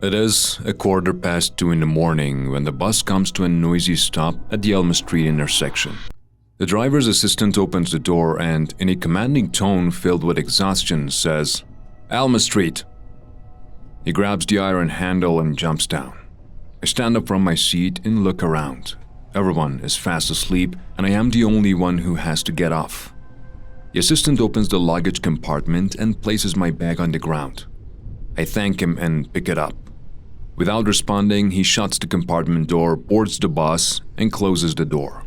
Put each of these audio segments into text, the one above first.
It is 2:15 in the morning when the bus comes to a noisy stop at the Elm Street intersection. The driver's assistant opens the door and, in a commanding tone filled with exhaustion, says, "Elm Street." He grabs the iron handle and jumps down. I stand up from my seat and look around. Everyone is fast asleep and I am the only one who has to get off. The assistant opens the luggage compartment and places my bag on the ground. I thank him and pick it up. Without responding, he shuts the compartment door, boards the bus, and closes the door.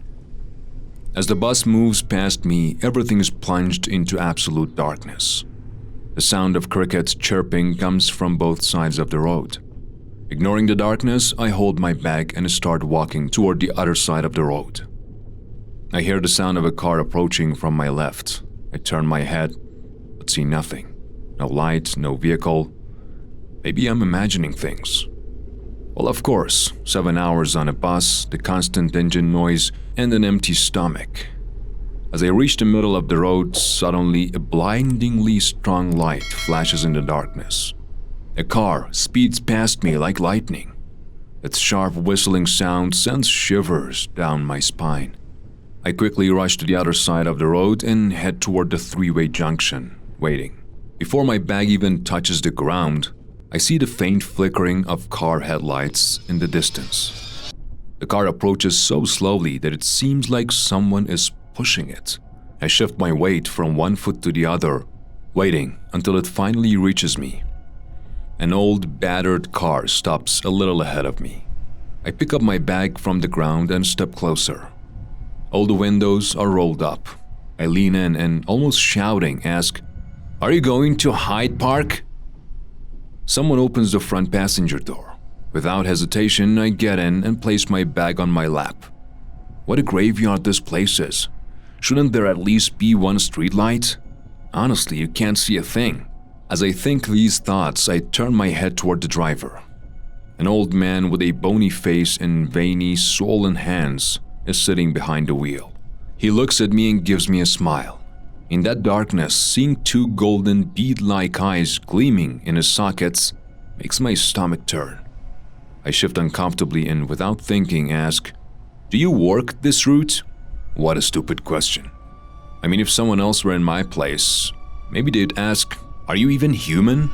As the bus moves past me, everything is plunged into absolute darkness. The sound of crickets chirping comes from both sides of the road. Ignoring the darkness, I hold my bag and start walking toward the other side of the road. I hear the sound of a car approaching from my left. I turn my head, but see nothing. No light, no vehicle. Maybe I'm imagining things. Well, of course, 7 hours on a bus, the constant engine noise, and an empty stomach. As I reach the middle of the road, suddenly a blindingly strong light flashes in the darkness. A car speeds past me like lightning. Its sharp whistling sound sends shivers down my spine. I quickly rush to the other side of the road and head toward the three-way junction, waiting. Before my bag even touches the ground, I see the faint flickering of car headlights in the distance. The car approaches so slowly that it seems like someone is pushing it. I shift my weight from one foot to the other, waiting until it finally reaches me. An old, battered car stops a little ahead of me. I pick up my bag from the ground and step closer. All the windows are rolled up. I lean in and, almost shouting, ask, "Are you going to Hyde Park?" Someone opens the front passenger door. Without hesitation, I get in and place my bag on my lap. What a graveyard this place is. Shouldn't there at least be one streetlight? Honestly, you can't see a thing. As I think these thoughts, I turn my head toward the driver. An old man with a bony face and veiny, swollen hands is sitting behind the wheel. He looks at me and gives me a smile. In that darkness, seeing two golden bead-like eyes gleaming in his sockets makes my stomach turn. I shift uncomfortably and, without thinking, ask, "Do you work this route?" What a stupid question. I mean, if someone else were in my place, maybe they'd ask, "Are you even human?"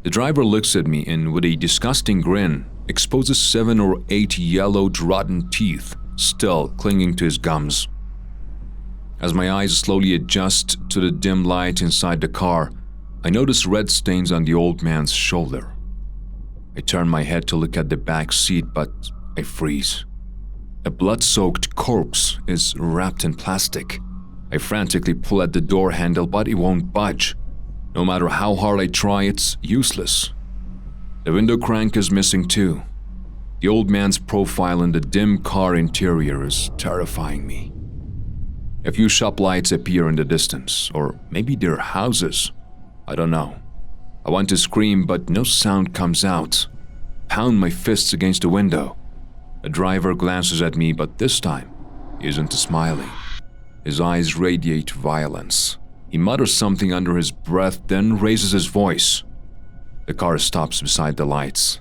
The driver looks at me and, with a disgusting grin, exposes 7 or 8 yellowed, rotten teeth still clinging to his gums. As my eyes slowly adjust to the dim light inside the car, I notice red stains on the old man's shoulder. I turn my head to look at the back seat, but I freeze. A blood-soaked corpse is wrapped in plastic. I frantically pull at the door handle, but it won't budge. No matter how hard I try, it's useless. The window crank is missing too. The old man's profile in the dim car interior is terrifying me. A few shop lights appear in the distance, or maybe they're houses. I don't know. I want to scream, but no sound comes out. Pound my fists against the window. The driver glances at me, but this time he isn't smiling. His eyes radiate violence. He mutters something under his breath, then raises his voice. The car stops beside the lights.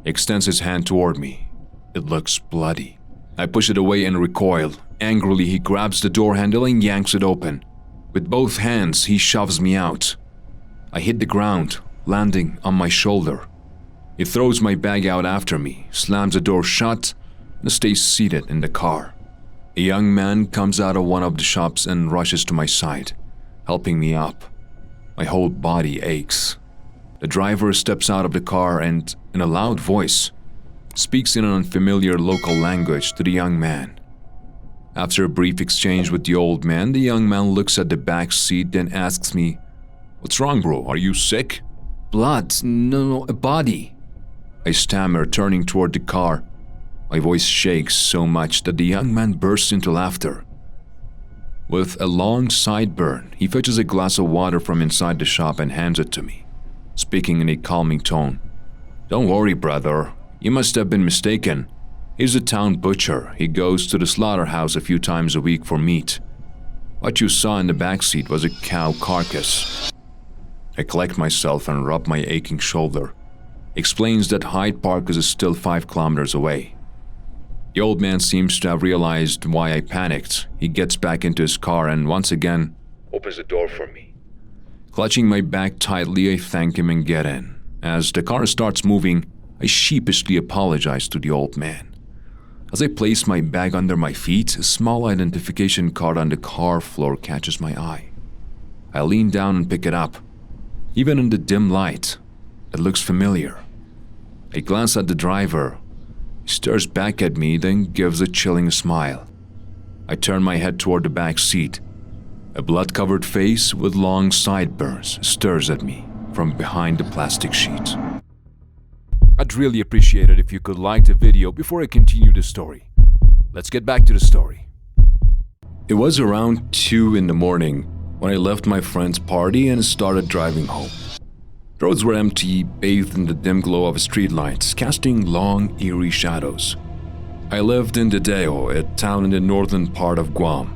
He extends his hand toward me. It looks bloody. I push it away and recoil. Angrily, he grabs the door handle and yanks it open. With both hands, he shoves me out. I hit the ground, landing on my shoulder. He throws my bag out after me, slams the door shut, and stays seated in the car. A young man comes out of one of the shops and rushes to my side, helping me up. My whole body aches. The driver steps out of the car and, in a loud voice, speaks in an unfamiliar local language to the young man. After a brief exchange with the old man, the young man looks at the back seat and asks me, "What's wrong, bro? Are you sick?" "Blood, no, a body," I stammer, turning toward the car. My voice shakes so much that the young man bursts into laughter. With a long sideburn, he fetches a glass of water from inside the shop and hands it to me, speaking in a calming tone. "Don't worry, brother. You must have been mistaken. He's a town butcher. He goes to the slaughterhouse a few times a week for meat. What you saw in the backseat was a cow carcass." I collect myself and rub my aching shoulder. explains that Hyde Park is still 5 kilometers away. The old man seems to have realized why I panicked. He gets back into his car and once again opens the door for me. Clutching my bag tightly, I thank him and get in. As the car starts moving, I sheepishly apologize to the old man. As I place my bag under my feet, a small identification card on the car floor catches my eye. I lean down and pick it up. Even in the dim light, it looks familiar. I glance at the driver. He stares back at me, then gives a chilling smile. I turn my head toward the back seat. A blood-covered face with long sideburns stares at me from behind the plastic sheet. I'd really appreciate it if you could like the video before I continue the story. Let's get back to the story. It was around 2 in the morning when I left my friend's party and started driving home. The roads were empty, bathed in the dim glow of streetlights, casting long, eerie shadows. I lived in Dedeo, a town in the northern part of Guam.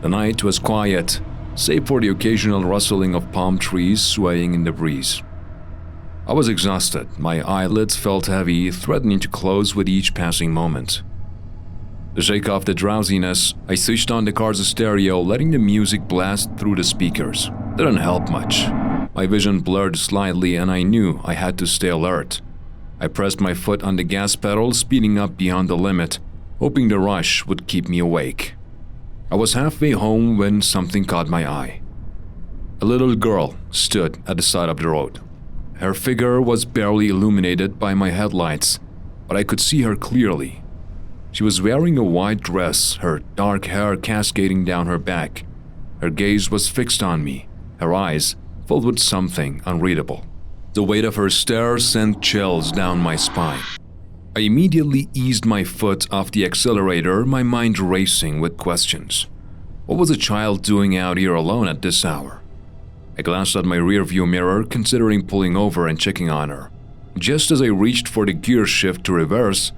The night was quiet, save for the occasional rustling of palm trees swaying in the breeze. I was exhausted. My eyelids felt heavy, threatening to close with each passing moment. To shake off the drowsiness, I switched on the car's stereo, letting the music blast through the speakers. Didn't help much. My vision blurred slightly and I knew I had to stay alert. I pressed my foot on the gas pedal, speeding up beyond the limit, hoping the rush would keep me awake. I was halfway home when something caught my eye. A little girl stood at the side of the road. Her figure was barely illuminated by my headlights, but I could see her clearly. She was wearing a white dress, her dark hair cascading down her back. Her gaze was fixed on me, her eyes filled with something unreadable. The weight of her stare sent chills down my spine. I immediately eased my foot off the accelerator, my mind racing with questions. What was a child doing out here alone at this hour? I glanced at my rearview mirror, considering pulling over and checking on her. Just as I reached for the gear shift to reverse,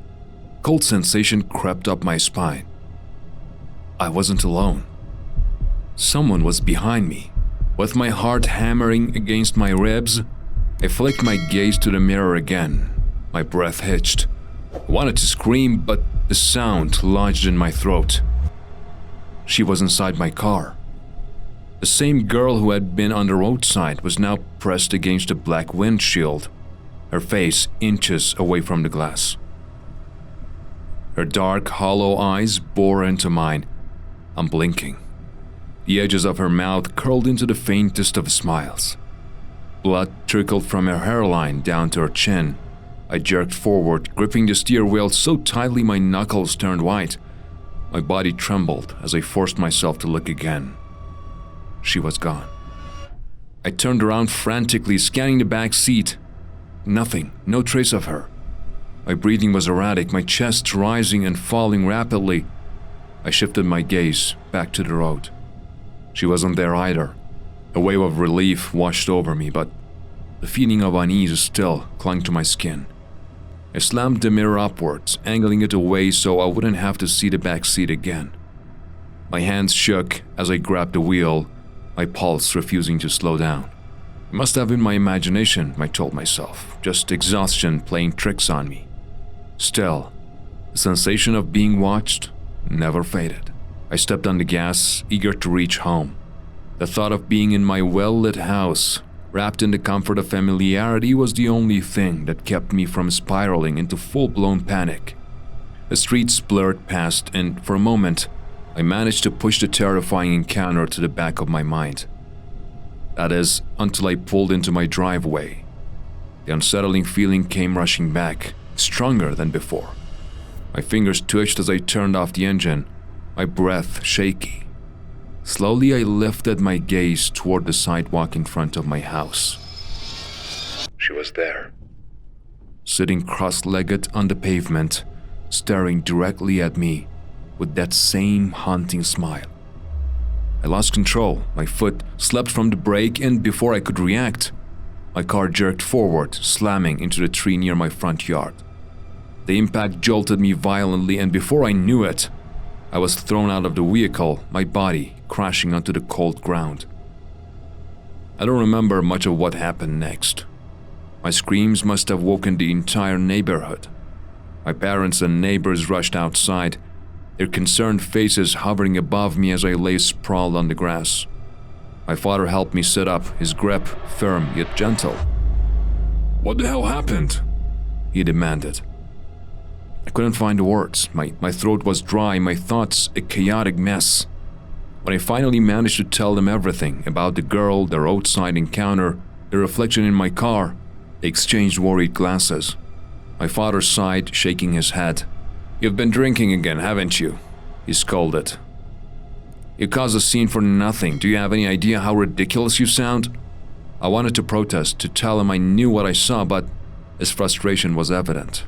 a cold sensation crept up my spine. I wasn't alone. Someone was behind me. With my heart hammering against my ribs, I flicked my gaze to the mirror again. My breath hitched. I wanted to scream, but the sound lodged in my throat. She was inside my car. The same girl who had been on the roadside was now pressed against the black windshield, her face inches away from the glass. Her dark, hollow eyes bore into mine, unblinking. The edges of her mouth curled into the faintest of smiles. Blood trickled from her hairline down to her chin. I jerked forward, gripping the steering wheel so tightly my knuckles turned white. My body trembled as I forced myself to look again. She was gone. I turned around frantically, scanning the back seat. Nothing, no trace of her. My breathing was erratic, my chest rising and falling rapidly. I shifted my gaze back to the road. She wasn't there either. A wave of relief washed over me, but the feeling of unease still clung to my skin. I slammed the mirror upwards, angling it away so I wouldn't have to see the back seat again. My hands shook as I grabbed the wheel, my pulse refusing to slow down. It must have been my imagination, I told myself, just exhaustion playing tricks on me. Still, the sensation of being watched never faded. I stepped on the gas, eager to reach home. The thought of being in my well-lit house, wrapped in the comfort of familiarity, was the only thing that kept me from spiraling into full-blown panic. The streets blurred past, and for a moment, I managed to push the terrifying encounter to the back of my mind. That is, until I pulled into my driveway. The unsettling feeling came rushing back, stronger than before. My fingers twitched as I turned off the engine, my breath shaky. Slowly, I lifted my gaze toward the sidewalk in front of my house. She was there, sitting cross-legged on the pavement, staring directly at me with that same haunting smile. I lost control. My foot slipped from the brake, and before I could react, my car jerked forward, slamming into the tree near my front yard. The impact jolted me violently, and before I knew it, I was thrown out of the vehicle, my body crashing onto the cold ground. I don't remember much of what happened next. My screams must have woken the entire neighborhood. My parents and neighbors rushed outside, their concerned faces hovering above me as I lay sprawled on the grass. My father helped me sit up, his grip firm yet gentle. "What the hell happened?" he demanded. I couldn't find the words. My throat was dry, my thoughts a chaotic mess. When I finally managed to tell them everything about the girl, the roadside encounter, the reflection in my car, they exchanged worried glances. My father sighed, shaking his head. "You've been drinking again, haven't you?" he scolded. "You caused a scene for nothing. Do you have any idea how ridiculous you sound?" I wanted to protest, to tell him I knew what I saw, but his frustration was evident.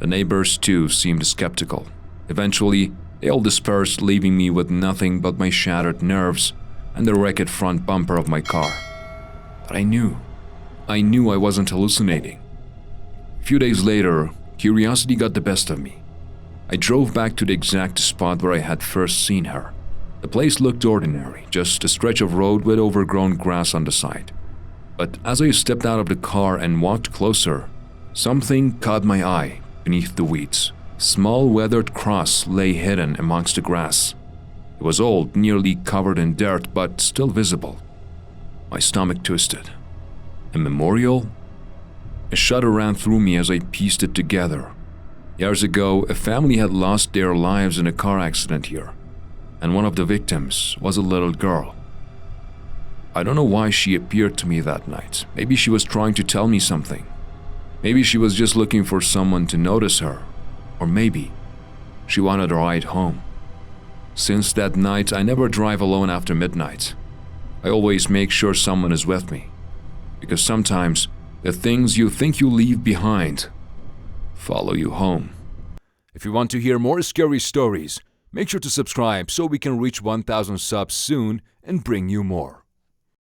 The neighbors, too, seemed skeptical. Eventually, they all dispersed, leaving me with nothing but my shattered nerves and the wrecked front bumper of my car. But I knew I wasn't hallucinating. A few days later, curiosity got the best of me. I drove back to the exact spot where I had first seen her. The place looked ordinary, just a stretch of road with overgrown grass on the side. But as I stepped out of the car and walked closer, something caught my eye beneath the weeds. A small weathered cross lay hidden amongst the grass. It was old, nearly covered in dirt, but still visible. My stomach twisted. A memorial? A shudder ran through me as I pieced it together. Years ago, a family had lost their lives in a car accident here, and one of the victims was a little girl. I don't know why she appeared to me that night. Maybe she was trying to tell me something. Maybe she was just looking for someone to notice her. Or maybe she wanted a ride home. Since that night, I never drive alone after midnight. I always make sure someone is with me. Because sometimes the things you think you leave behind follow you home. If you want to hear more scary stories, make sure to subscribe so we can reach 1,000 subs soon and bring you more.